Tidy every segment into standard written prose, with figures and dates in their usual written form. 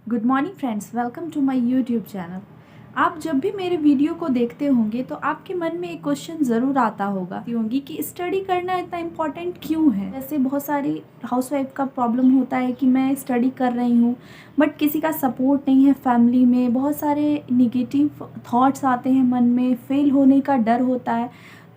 Good morning friends, welcome to my YouTube channel. आप जब भी मेरे वीडियो को देखते होंगे तो आपके मन में एक क्वेश्चन ज़रूर आता होगी कि स्टडी करना इतना इम्पॉर्टेंट क्यों है। जैसे बहुत सारी हाउसवाइफ का प्रॉब्लम होता है कि मैं स्टडी कर रही हूँ बट किसी का सपोर्ट नहीं है फैमिली में, बहुत सारे निगेटिव थॉट्स आते हैं मन में, फेल होने का डर होता है।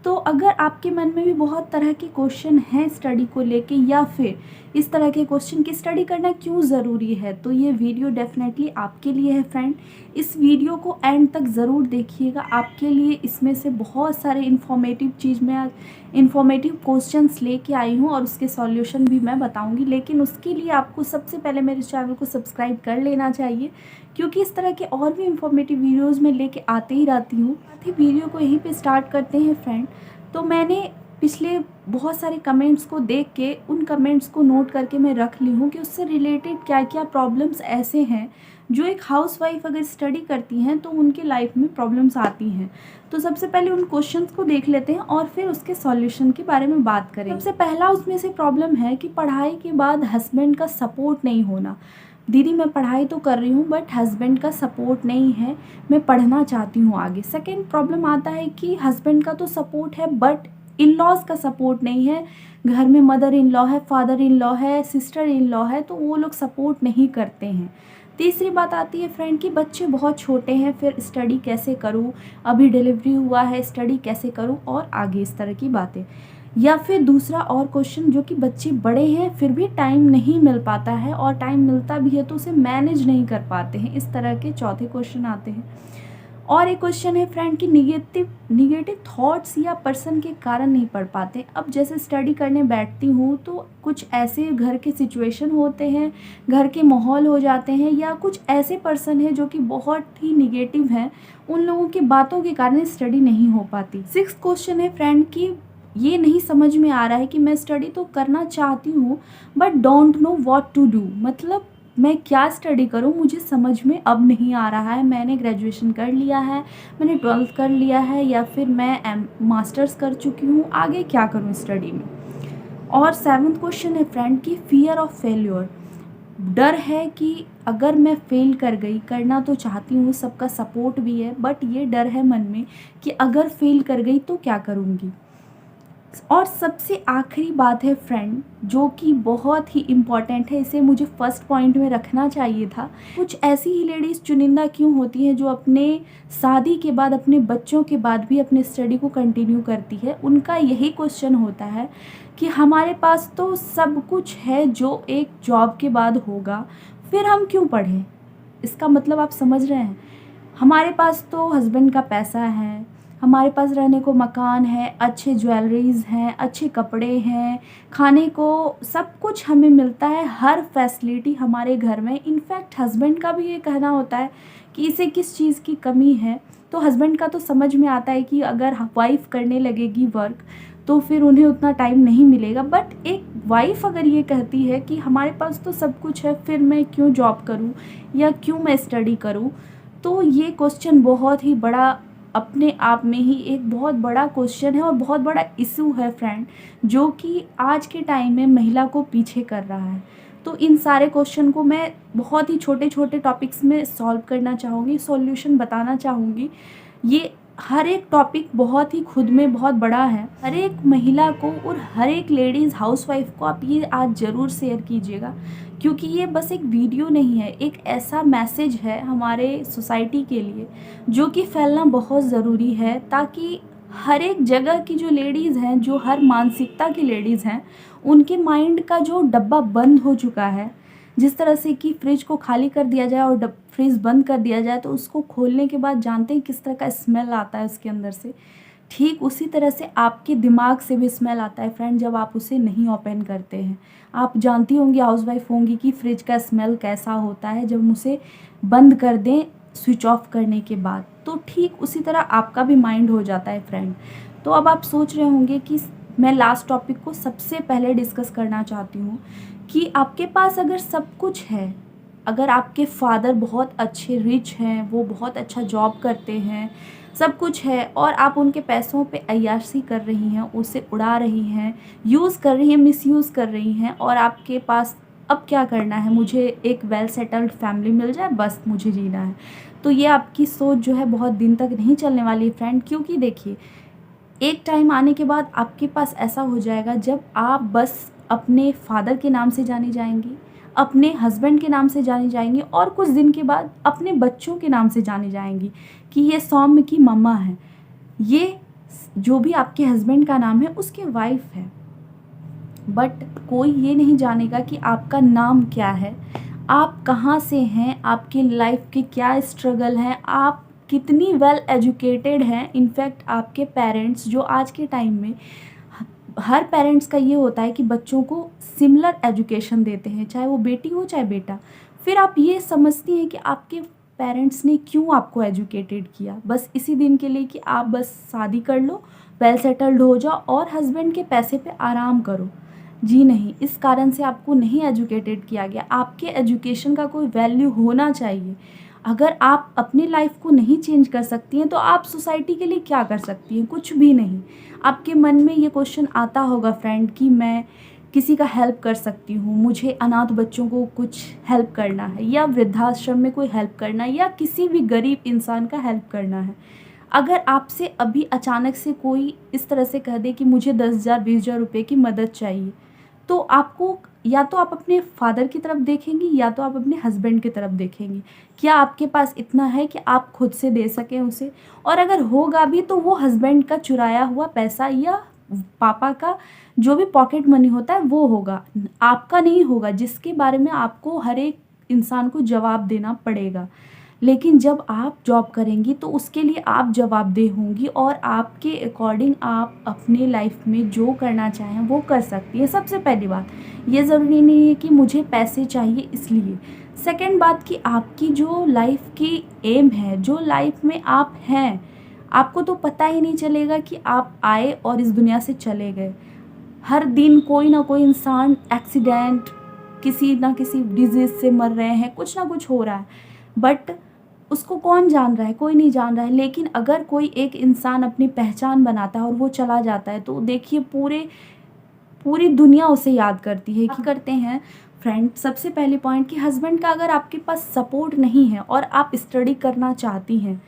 तो अगर आपके मन में भी बहुत तरह के क्वेश्चन हैं स्टडी को लेके या फिर इस तरह के क्वेश्चन की स्टडी करना क्यों ज़रूरी है, तो ये वीडियो डेफिनेटली आपके लिए है फ्रेंड। इस वीडियो को एंड तक ज़रूर देखिएगा, आपके लिए इसमें से बहुत सारे इन्फॉर्मेटिव क्वेश्चंस लेके आई हूँ और उसके सॉल्यूशन भी मैं बताऊँगी। लेकिन उसके लिए आपको सबसे पहले मेरे चैनल को सब्सक्राइब कर लेना चाहिए, क्योंकि इस तरह के और भी इन्फॉर्मेटिव वीडियोज़ मैं लेके आते ही रहती हूँ। साथ ही वीडियो को यहीं पे स्टार्ट करते हैं फ्रेंड। तो मैंने पिछले बहुत सारे कमेंट्स को देख के उन कमेंट्स को नोट करके मैं रख ली हूँ कि उससे रिलेटेड क्या क्या प्रॉब्लम्स ऐसे हैं जो एक हाउसवाइफ अगर स्टडी करती हैं तो उनके लाइफ में प्रॉब्लम्स आती हैं। तो सबसे पहले उन क्वेश्चंस को देख लेते हैं और फिर उसके सॉल्यूशन के बारे में बात करें। सबसे पहला उसमें से प्रॉब्लम है कि पढ़ाई के बाद हस्बैंड का सपोर्ट नहीं होना। दीदी मैं पढ़ाई तो कर रही हूँ बट हस्बैंड का सपोर्ट नहीं है, मैं पढ़ना चाहती हूँ आगे। सेकेंड प्रॉब्लम आता है कि हस्बैंड का तो सपोर्ट है बट इन लॉज का सपोर्ट नहीं है। घर में मदर इन लॉ है, फादर इन लॉ है, सिस्टर इन लॉ है, तो वो लोग सपोर्ट नहीं करते हैं। तीसरी बात आती है फ्रेंड कि बच्चे बहुत छोटे हैं, फिर स्टडी कैसे करूँ, अभी डिलीवरी हुआ है, स्टडी कैसे करूँ और आगे इस तरह की बातें। या फिर दूसरा और क्वेश्चन जो कि बच्चे बड़े हैं फिर भी टाइम नहीं मिल पाता है और टाइम मिलता भी है तो उसे मैनेज नहीं कर पाते हैं, इस तरह के चौथे क्वेश्चन आते हैं। और एक क्वेश्चन है फ्रेंड कि निगेटिव थॉट्स या पर्सन के कारण नहीं पढ़ पाते। अब जैसे स्टडी करने बैठती हूँ तो कुछ ऐसे घर के सिचुएशन होते हैं, घर के माहौल हो जाते हैं, या कुछ ऐसे पर्सन हैं जो कि बहुत ही निगेटिव हैं, उन लोगों की बातों के कारण स्टडी नहीं हो पाती। सिक्स्थ क्वेश्चन है फ्रेंड कि ये नहीं समझ में आ रहा है कि मैं स्टडी तो करना चाहती हूँ but don't know what to do. मतलब मैं क्या स्टडी करूँ मुझे समझ में अब नहीं आ रहा है। मैंने ग्रेजुएशन कर लिया है, मैंने 12th कर लिया है, या फिर मैं मास्टर्स कर चुकी हूँ, आगे क्या करूँ स्टडी में। और सेवन्थ क्वेश्चन है फ्रेंड कि फियर ऑफ फेल्योर। डर है कि अगर मैं फेल कर गई, करना तो चाहती हूँ, सबका सपोर्ट भी है बट ये डर है मन में कि अगर फेल कर गई तो क्या करूँगी। और सबसे आखिरी बात है फ्रेंड जो कि बहुत ही इम्पॉर्टेंट है, इसे मुझे फर्स्ट पॉइंट में रखना चाहिए था। कुछ ऐसी ही लेडीज़ चुनिंदा क्यों होती हैं जो अपने शादी के बाद, अपने बच्चों के बाद भी अपने स्टडी को कंटिन्यू करती है। उनका यही क्वेश्चन होता है कि हमारे पास तो सब कुछ है जो एक जॉब के बाद होगा, फिर हम क्यों पढ़ें। इसका मतलब आप समझ रहे हैं, हमारे पास तो हस्बैंड का पैसा है, हमारे पास रहने को मकान है, अच्छे ज्वेलरीज हैं, अच्छे कपड़े हैं, खाने को सब कुछ हमें मिलता है, हर फैसिलिटी हमारे घर में। इनफैक्ट हस्बैंड का भी ये कहना होता है कि इसे किस चीज़ की कमी है। तो हस्बैंड का तो समझ में आता है कि अगर वाइफ करने लगेगी वर्क तो फिर उन्हें उतना टाइम नहीं मिलेगा। बट एक वाइफ अगर ये कहती है कि हमारे पास तो सब कुछ है, फिर मैं क्यों जॉब करूँ या क्यों मैं स्टडी करूँ, तो ये क्वेश्चन बहुत ही बड़ा, अपने आप में ही एक बहुत बड़ा क्वेश्चन है और बहुत बड़ा इशू है फ्रेंड, जो कि आज के टाइम में महिला को पीछे कर रहा है। तो इन सारे क्वेश्चन को मैं बहुत ही छोटे छोटे टॉपिक्स में सॉल्व करना चाहूँगी, सॉल्यूशन बताना चाहूँगी। ये हर एक टॉपिक बहुत ही खुद में बहुत बड़ा है। हर एक महिला को और हर एक लेडीज़ हाउसवाइफ को आप ये आज ज़रूर शेयर कीजिएगा, क्योंकि ये बस एक वीडियो नहीं है, एक ऐसा मैसेज है हमारे सोसाइटी के लिए जो कि फैलना बहुत ज़रूरी है, ताकि हर एक जगह की जो लेडीज़ हैं, जो हर मानसिकता की लेडीज़ हैं, उनके माइंड का जो डब्बा बंद हो चुका है। जिस तरह से कि फ्रिज को खाली कर दिया जाए और फ्रिज बंद कर दिया जाए तो उसको खोलने के बाद जानते हैं किस तरह का स्मेल आता है उसके अंदर से, ठीक उसी तरह से आपके दिमाग से भी स्मेल आता है फ्रेंड जब आप उसे नहीं ओपन करते हैं। आप जानती होंगी, हाउसवाइफ होंगी, कि फ्रिज का स्मेल कैसा होता है जब हम उसे बंद कर दें स्विच ऑफ करने के बाद। तो ठीक उसी तरह आपका भी माइंड हो जाता है फ्रेंड। तो अब आप सोच रहे होंगे कि मैं लास्ट टॉपिक को सबसे पहले डिस्कस करना चाहती हूँ कि आपके पास अगर सब कुछ है, अगर आपके फादर बहुत अच्छे रिच हैं, वो बहुत अच्छा जॉब करते हैं, सब कुछ है, और आप उनके पैसों पे अय्याशी कर रही हैं, उसे उड़ा रही हैं, यूज़ कर रही हैं, मिसयूज़ कर रही हैं, और आपके पास अब क्या करना है, मुझे एक वेल सेटल्ड फैमिली मिल जाए, बस मुझे जीना है। तो ये आपकी सोच जो है बहुत दिन तक नहीं चलने वाली है फ्रेंड, क्योंकि देखिए एक टाइम आने के बाद आपके पास ऐसा हो जाएगा जब आप बस अपने फादर के नाम से जानी जाएंगी, अपने हस्बैंड के नाम से जानी जाएंगी, और कुछ दिन के बाद अपने बच्चों के नाम से जानी जाएंगी कि ये सौम्य की मम्मा है, ये जो भी आपके हस्बैंड का नाम है उसके वाइफ है। बट कोई ये नहीं जानेगा कि आपका नाम क्या है, आप कहाँ से हैं, आपकी लाइफ के क्या स्ट्रगल हैं, आप कितनी वेल एजुकेटेड हैं। इनफैक्ट आपके पेरेंट्स जो आज के टाइम में, हर पेरेंट्स का ये होता है कि बच्चों को सिमिलर एजुकेशन देते हैं, चाहे वो बेटी हो चाहे बेटा। फिर आप ये समझती हैं कि आपके पेरेंट्स ने क्यों आपको एजुकेटेड किया, बस इसी दिन के लिए कि आप बस शादी कर लो, वेल सेटल्ड हो जाओ और हस्बैंड के पैसे पे आराम करो। जी नहीं, इस कारण से आपको नहीं एजुकेटेड किया गया। आपके एजुकेशन का कोई वैल्यू होना चाहिए। अगर आप अपनी लाइफ को नहीं चेंज कर सकती हैं तो आप सोसाइटी के लिए क्या कर सकती हैं, कुछ भी नहीं। आपके मन में ये क्वेश्चन आता होगा फ्रेंड कि मैं किसी का हेल्प कर सकती हूँ, मुझे अनाथ बच्चों को कुछ हेल्प करना है, या वृद्धाश्रम में कोई हेल्प करना है, या किसी भी गरीब इंसान का हेल्प करना है। अगर आपसे अभी अचानक से कोई इस तरह से कह दे कि मुझे 10,000 20,000 रुपये की मदद चाहिए, तो आपको या तो आप अपने फादर की तरफ देखेंगी या तो आप अपने हस्बैंड की तरफ देखेंगी। क्या आपके पास इतना है कि आप खुद से दे सकें उसे? और अगर होगा भी तो वो हस्बैंड का चुराया हुआ पैसा या पापा का जो भी पॉकेट मनी होता है वो होगा, आपका नहीं होगा, जिसके बारे में आपको हर एक इंसान को जवाब देना पड़ेगा। लेकिन जब आप जॉब करेंगी तो उसके लिए आप जवाबदेह होंगी और आपके अकॉर्डिंग आप अपने लाइफ में जो करना चाहें वो कर सकती है। सबसे पहली बात, ये ज़रूरी नहीं है कि मुझे पैसे चाहिए इसलिए। सेकंड बात कि आपकी जो लाइफ की एम है, जो लाइफ में आप हैं, आपको तो पता ही नहीं चलेगा कि आप आए और इस दुनिया से चले गए। हर दिन कोई ना कोई इंसान एक्सीडेंट, किसी ना किसी डिजीज़ से मर रहे हैं, कुछ ना कुछ हो रहा है, बट उसको कौन जान रहा है? कोई नहीं जान रहा है। लेकिन अगर कोई एक इंसान अपनी पहचान बनाता है और वो चला जाता है तो देखिए पूरी दुनिया उसे याद करती है। कि करते हैं फ्रेंड, सबसे पहले पॉइंट कि हस्बैंड का अगर आपके पास सपोर्ट नहीं है और आप स्टडी करना चाहती हैं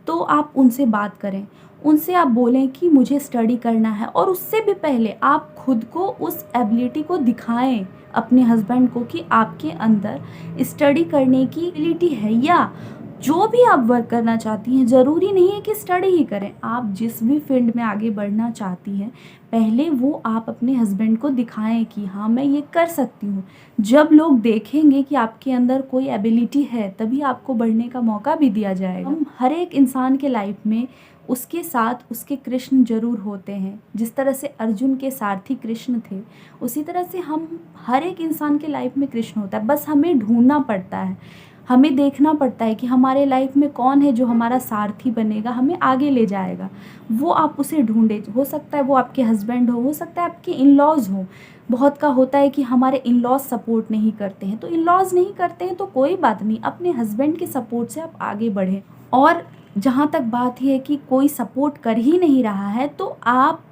तो आप उनसे बात करें, उनसे आप बोलें कि मुझे स्टडी करना है, और उससे भी पहले आप खुद को उस एबिलिटी को दिखाएं अपने हस्बैंड को कि आपके अंदर स्टडी करने की एबिलिटी है, या जो भी आप वर्क करना चाहती हैं, ज़रूरी नहीं है कि स्टडी ही करें, आप जिस भी फील्ड में आगे बढ़ना चाहती हैं पहले वो आप अपने हस्बैंड को दिखाएं कि हाँ मैं ये कर सकती हूँ। जब लोग देखेंगे कि आपके अंदर कोई एबिलिटी है तभी आपको बढ़ने का मौका भी दिया जाएगा। हम हर एक इंसान के लाइफ में उसके साथ उसके कृष्ण जरूर होते हैं। जिस तरह से अर्जुन के सारथी कृष्ण थे, उसी तरह से हम हर एक इंसान के लाइफ में कृष्ण होता है। बस हमें ढूंढना पड़ता है, हमें देखना पड़ता है कि हमारे लाइफ में कौन है जो हमारा सारथी बनेगा, हमें आगे ले जाएगा। वो आप उसे ढूंढे, हो सकता है वो आपके हस्बैंड हो सकता है आपके इन लॉज हो। बहुत का होता है कि हमारे इन लॉज सपोर्ट नहीं करते हैं, तो इन लॉज नहीं करते हैं तो कोई बात नहीं, अपने हस्बैंड के सपोर्ट से आप आगे बढ़ें। और जहाँ तक बात है कि कोई सपोर्ट कर ही नहीं रहा है तो आपको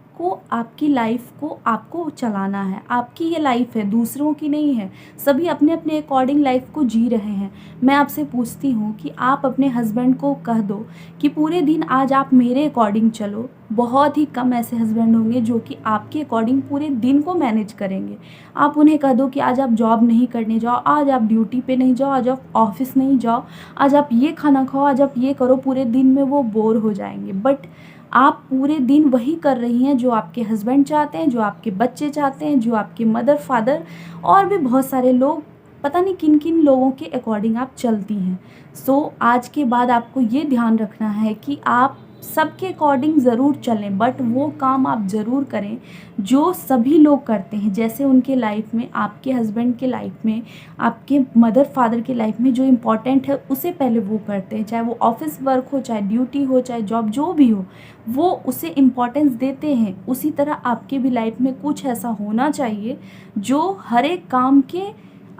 आपकी लाइफ को आपको चलाना है। आपकी ये लाइफ है, दूसरों की नहीं है। सभी अपने अपने अकॉर्डिंग लाइफ को जी रहे हैं। मैं आपसे पूछती हूँ कि आप अपने हस्बैंड को कह दो कि पूरे दिन आज आप मेरे अकॉर्डिंग चलो। बहुत ही कम ऐसे हस्बैंड होंगे जो कि आपके अकॉर्डिंग पूरे दिन को मैनेज करेंगे। आप उन्हें कह दो कि आज आप जॉब नहीं करने जाओ, आज आप ड्यूटी पे नहीं जाओ, आज आप ऑफिस नहीं जाओ, आज आप ये खाना खाओ, आज आप ये करो। पूरे दिन में वो बोर हो जाएंगे, बट आप पूरे दिन वही कर रही हैं जो आपके हस्बैंड चाहते हैं, जो आपके बच्चे चाहते हैं, जो आपके मदर फादर और भी बहुत सारे लोग, पता नहीं किन किन लोगों के अकॉर्डिंग आप चलती हैं। सो आज के बाद आपको ये ध्यान रखना है कि आप सबके अकॉर्डिंग ज़रूर चलें, बट वो काम आप ज़रूर करें जो सभी लोग करते हैं। जैसे उनके लाइफ में, आपके हस्बैंड के लाइफ में, आपके मदर फादर के लाइफ में जो इम्पोर्टेंट है उसे पहले वो करते हैं। चाहे वो ऑफिस वर्क हो, चाहे ड्यूटी हो, चाहे जॉब जो भी हो, वो उसे इम्पोर्टेंस देते हैं। उसी तरह आपके भी लाइफ में कुछ ऐसा होना चाहिए जो हर एक काम के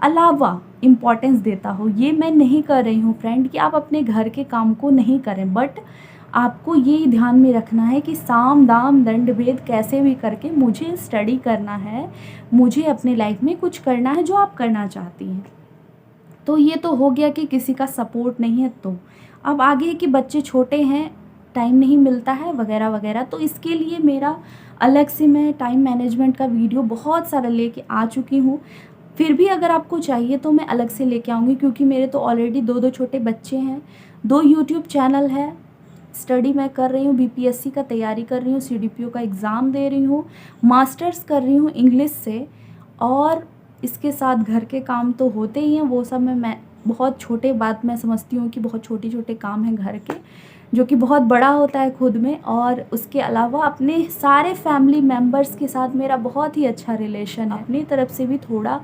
अलावा इम्पोर्टेंस देता हो। ये मैं नहीं कर रही हूँ फ्रेंड कि आप अपने घर के काम को नहीं करें, बट आपको ये ध्यान में रखना है कि साम दाम दंड भेद कैसे भी करके मुझे स्टडी करना है, मुझे अपने लाइफ में कुछ करना है जो आप करना चाहती हैं। तो ये तो हो गया कि किसी का सपोर्ट नहीं है। तो अब आगे है कि बच्चे छोटे हैं, टाइम नहीं मिलता है वगैरह वगैरह, तो इसके लिए मेरा अलग से मैं टाइम मैनेजमेंट का वीडियो बहुत सारा लेके आ चुकी हूँ। फिर भी अगर आपको चाहिए तो मैं अलग से लेके आऊँगी, क्योंकि मेरे तो ऑलरेडी 2 छोटे बच्चे हैं, 2 यूट्यूब चैनल है, स्टडी मैं कर रही हूँ, बीपीएससी का तैयारी कर रही हूँ, सीडीपीओ का एग्ज़ाम दे रही हूँ, मास्टर्स कर रही हूँ इंग्लिश से, और इसके साथ घर के काम तो होते ही हैं। वो सब मैं बहुत छोटे बात मैं समझती हूँ कि बहुत छोटे-छोटे काम हैं घर के, जो कि बहुत बड़ा होता है खुद में। और उसके अलावा अपने सारे फैमिली मेम्बर्स के साथ मेरा बहुत ही अच्छा रिलेशन है। अपनी तरफ से भी थोड़ा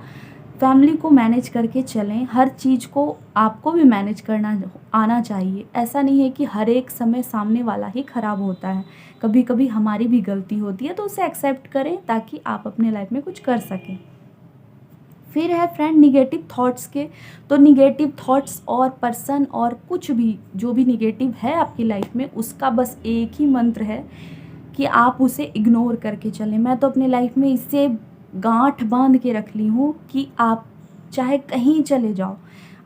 फैमिली को मैनेज करके चलें, हर चीज़ को आपको भी मैनेज करना आना चाहिए। ऐसा नहीं है कि हर एक समय सामने वाला ही ख़राब होता है, कभी कभी हमारी भी गलती होती है, तो उसे एक्सेप्ट करें ताकि आप अपने लाइफ में कुछ कर सकें। फिर है फ्रेंड निगेटिव थॉट्स के, तो निगेटिव थॉट्स और पर्सन और कुछ भी जो भी निगेटिव है आपकी लाइफ में, उसका बस एक ही मंत्र है कि आप उसे इग्नोर करके चलें। मैं तो अपने लाइफ में इससे गांठ बांध के रख ली हूँ कि आप चाहे कहीं चले जाओ,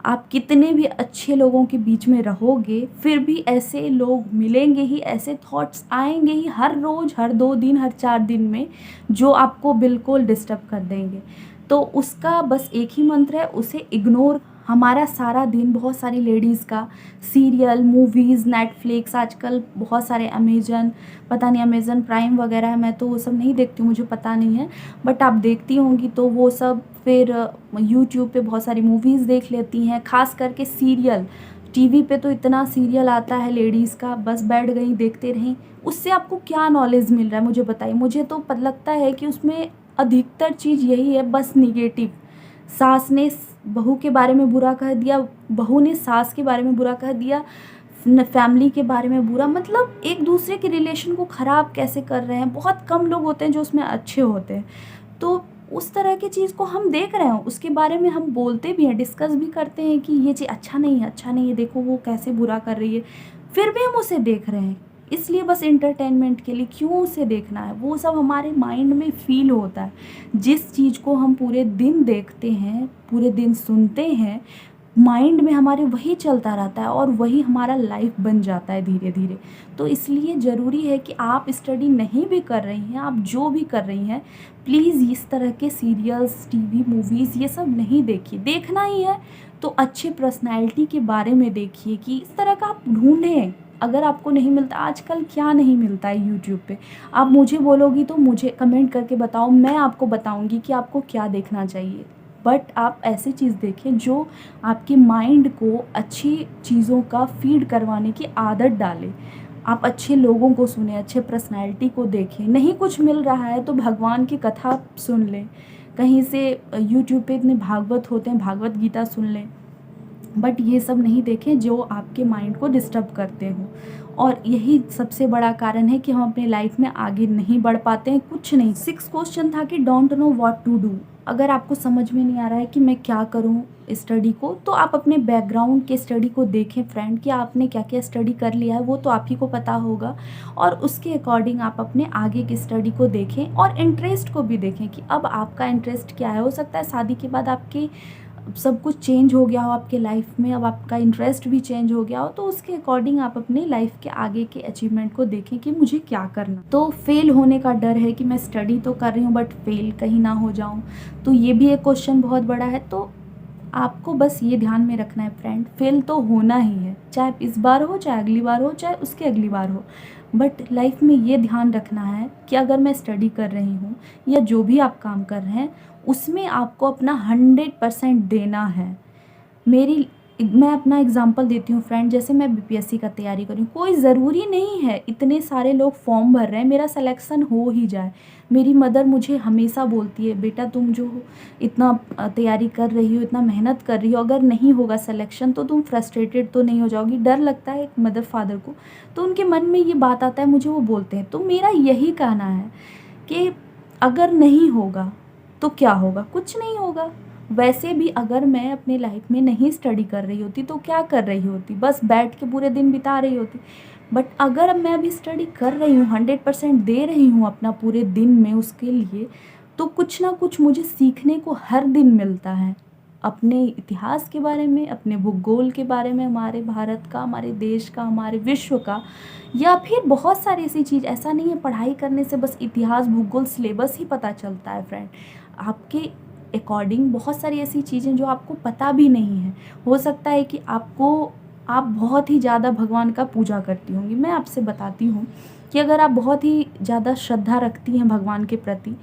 आप कितने भी अच्छे लोगों के बीच में रहोगे, फिर भी ऐसे लोग मिलेंगे ही, ऐसे थॉट्स आएंगे ही हर रोज़, हर 2 दिन, हर 4 दिन में, जो आपको बिल्कुल डिस्टर्ब कर देंगे। तो उसका बस एक ही मंत्र है, उसे इग्नोर। हमारा सारा दिन, बहुत सारी लेडीज़ का सीरियल, मूवीज़, नेटफ्लिक्स, आजकल बहुत सारे अमेज़न, पता नहीं अमेज़न प्राइम वगैरह है, मैं तो वो सब नहीं देखती हूँ, मुझे पता नहीं है, बट आप देखती होंगी तो वो सब फिर यूट्यूब पे बहुत सारी मूवीज़ देख लेती हैं, ख़ास करके सीरियल। टीवी पे तो इतना सीरियल आता है लेडीज़ का, बस बैठ गई देखते रहें। उससे आपको क्या नॉलेज मिल रहा है मुझे बताइए। मुझे तो लगता है कि उसमें अधिकतर चीज़ यही है, बस निगेटिव। सास ने बहू के बारे में बुरा कह दिया, बहू ने सास के बारे में बुरा कह दिया, फैमिली के बारे में बुरा, मतलब एक दूसरे के रिलेशन को ख़राब कैसे कर रहे हैं। बहुत कम लोग होते हैं जो उसमें अच्छे होते हैं। तो उस तरह की चीज़ को हम देख रहे हैं, उसके बारे में हम बोलते भी हैं, डिस्कस भी करते हैं कि ये चीज़ अच्छा नहीं है, अच्छा नहीं है, देखो वो कैसे बुरा कर रही है, फिर भी हम उसे देख रहे हैं। इसलिए बस एंटरटेनमेंट के लिए क्यों उसे देखना है, वो सब हमारे माइंड में फ़ील होता है। जिस चीज़ को हम पूरे दिन देखते हैं, पूरे दिन सुनते हैं, माइंड में हमारे वही चलता रहता है और वही हमारा लाइफ बन जाता है धीरे धीरे। तो इसलिए ज़रूरी है कि आप स्टडी नहीं भी कर रही हैं, आप जो भी कर रही हैं, प्लीज़ इस तरह के सीरियल्स, टीवी, मूवीज़ ये सब नहीं देखिए। देखना ही है तो अच्छे पर्सनैलिटी के बारे में देखिए, कि इस तरह का आप ढूंढें। अगर आपको नहीं मिलता, आजकल क्या नहीं मिलता है यूट्यूब पे, आप मुझे बोलोगी तो मुझे कमेंट करके बताओ, मैं आपको बताऊंगी कि आपको क्या देखना चाहिए। बट आप ऐसी चीज़ देखें जो आपके माइंड को अच्छी चीज़ों का फीड करवाने की आदत डाले। आप अच्छे लोगों को सुने, अच्छे पर्सनैलिटी को देखें। नहीं कुछ मिल रहा है तो भगवान की कथा सुन लें, कहीं से यूट्यूब पे इतने भागवत होते हैं, भागवत गीता सुन लें। बट ये सब नहीं देखें जो आपके माइंड को डिस्टर्ब करते हो। और यही सबसे बड़ा कारण है कि हम अपने लाइफ में आगे नहीं बढ़ पाते हैं। कुछ नहीं। 6 क्वेश्चन था कि don't know what to do. अगर आपको समझ में नहीं आ रहा है कि मैं क्या करूं स्टडी को, तो आप अपने बैकग्राउंड के स्टडी को देखें फ्रेंड, कि आपने क्या क्या स्टडी कर लिया है, वो तो आप ही को पता होगा। और उसके अकॉर्डिंग आप अपने आगे की स्टडी को देखें और इंटरेस्ट को भी देखें कि अब आपका इंटरेस्ट क्या है। हो सकता है शादी के बाद आपके सब कुछ चेंज हो गया हो आपके लाइफ में, अब आपका इंटरेस्ट भी चेंज हो गया हो, तो उसके अकॉर्डिंग आप अपने लाइफ के आगे के अचीवमेंट को देखें कि मुझे क्या करना। तो फेल होने का डर है कि मैं स्टडी तो कर रही हूँ बट फेल कहीं ना हो जाऊँ, तो ये भी एक क्वेश्चन बहुत बड़ा है। तो आपको बस ये ध्यान में रखना है फ्रेंड, फेल तो होना ही है, चाहे इस बार हो, चाहे अगली बार हो, चाहे उसके अगली बार हो। बट लाइफ में ये ध्यान रखना है कि अगर मैं स्टडी कर रही हूँ या जो भी आप काम कर रहे हैं, उसमें आपको अपना 100% देना है। मैं अपना एग्जांपल देती हूँ फ्रेंड, जैसे मैं बीपीएससी का तैयारी कर रही हूँ, कोई ज़रूरी नहीं है इतने सारे लोग फॉर्म भर रहे हैं मेरा सिलेक्शन हो ही जाए। मेरी मदर मुझे हमेशा बोलती है, बेटा तुम जो इतना तैयारी कर रही हो, इतना मेहनत कर रही हो, अगर नहीं होगा सिलेक्शन तो तुम फ्रस्ट्रेटेड तो नहीं हो जाओगी। डर लगता है एक मदर फादर को, तो उनके मन में ये बात आता है, मुझे वो बोलते हैं। तो मेरा यही कहना है कि अगर नहीं होगा तो क्या होगा, कुछ नहीं होगा। वैसे भी अगर मैं अपने लाइफ में नहीं स्टडी कर रही होती तो क्या कर रही होती, बस बैठ के पूरे दिन बिता रही होती। बट अगर अब मैं अभी स्टडी कर रही हूँ, 100% दे रही हूँ अपना पूरे दिन में उसके लिए, तो कुछ ना कुछ मुझे सीखने को हर दिन मिलता है, अपने इतिहास के बारे में, अपने भूगोल के बारे में, हमारे भारत का, हमारे देश का, हमारे विश्व का, या फिर बहुत सारी ऐसी चीज़। ऐसा नहीं है पढ़ाई करने से बस इतिहास भूगोल सिलेबस ही पता चलता है फ्रेंड, आपके अकॉर्डिंग बहुत सारी ऐसी चीज़ें जो आपको पता भी नहीं है। हो सकता है कि आप बहुत ही ज़्यादा भगवान का पूजा करती होंगी। मैं आपसे बताती हूँ कि अगर आप बहुत ही ज़्यादा श्रद्धा रखती हैं भगवान के प्रति,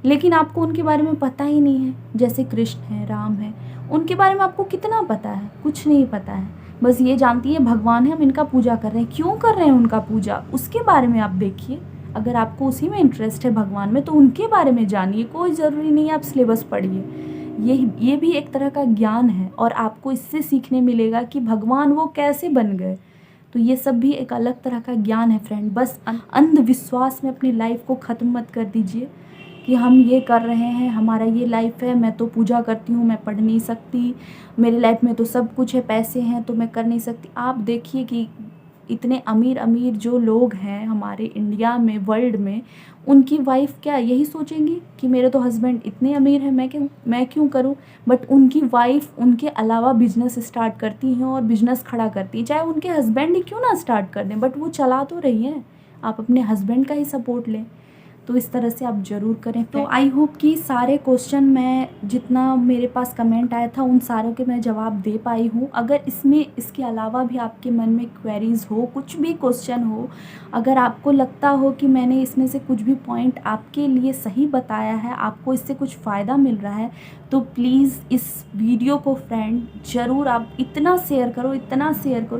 लेकिन आपको उनके बारे में पता ही नहीं है, जैसे कृष्ण हैं, राम हैं, उनके बारे में आपको कितना पता है? कुछ नहीं पता है। बस ये जानती है भगवान है, हम इनका पूजा कर रहे हैं। क्यों कर रहे हैं उनका पूजा, उसके बारे में आप देखिए। अगर आपको उसी में इंटरेस्ट है भगवान में, तो उनके बारे में जानिए। कोई ज़रूरी नहीं है आप सिलेबस पढ़िए। ये भी एक तरह का ज्ञान है, और आपको इससे सीखने मिलेगा कि भगवान वो कैसे बन गए। तो ये सब भी एक अलग तरह का ज्ञान है फ्रेंड। बस अंधविश्वास में अपनी लाइफ को ख़त्म मत कर दीजिए कि हम ये कर रहे हैं, हमारा ये लाइफ है, मैं तो पूजा करती हूँ, मैं पढ़ नहीं सकती, मेरे लाइफ में तो सब कुछ है, पैसे हैं तो मैं कर नहीं सकती। आप देखिए कि इतने अमीर अमीर जो लोग हैं हमारे इंडिया में, वर्ल्ड में, उनकी वाइफ क्या यही सोचेंगी कि मेरे तो हस्बैंड इतने अमीर हैं, मैं क्यों करूं। बट उनकी वाइफ उनके अलावा बिजनेस स्टार्ट करती हैं और बिजनेस खड़ा करती हैं, चाहे उनके हस्बैंड ही क्यों ना स्टार्ट कर दें, बट वो चला तो रही हैं। आप अपने हस्बैंड का ही सपोर्ट लें। तो इस तरह से आप ज़रूर करें। तो आई होप कि सारे क्वेश्चन, मैं जितना मेरे पास कमेंट आया था उन सारों के मैं जवाब दे पाई हूँ। अगर इसके अलावा भी आपके मन में क्वेरीज़ हो, कुछ भी क्वेश्चन हो, अगर आपको लगता हो कि मैंने इसमें से कुछ भी पॉइंट आपके लिए सही बताया है, आपको इससे कुछ फ़ायदा मिल रहा है, तो प्लीज़ इस वीडियो को फ्रेंड ज़रूर आप इतना शेयर करो,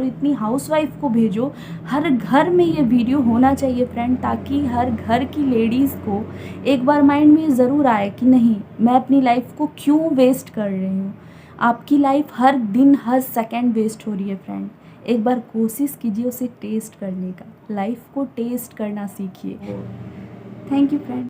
इतनी हाउसवाइफ को भेजो। हर घर में ये वीडियो होना चाहिए फ्रेंड, ताकि हर घर की लेडीज़ को एक बार माइंड में ज़रूर आए कि नहीं, मैं अपनी लाइफ को क्यों वेस्ट कर रही हूँ। आपकी लाइफ हर दिन हर सेकंड वेस्ट हो रही है फ्रेंड। एक बार कोशिश कीजिए उसे टेस्ट करने का, लाइफ को टेस्ट करना सीखिए। Thank you friend.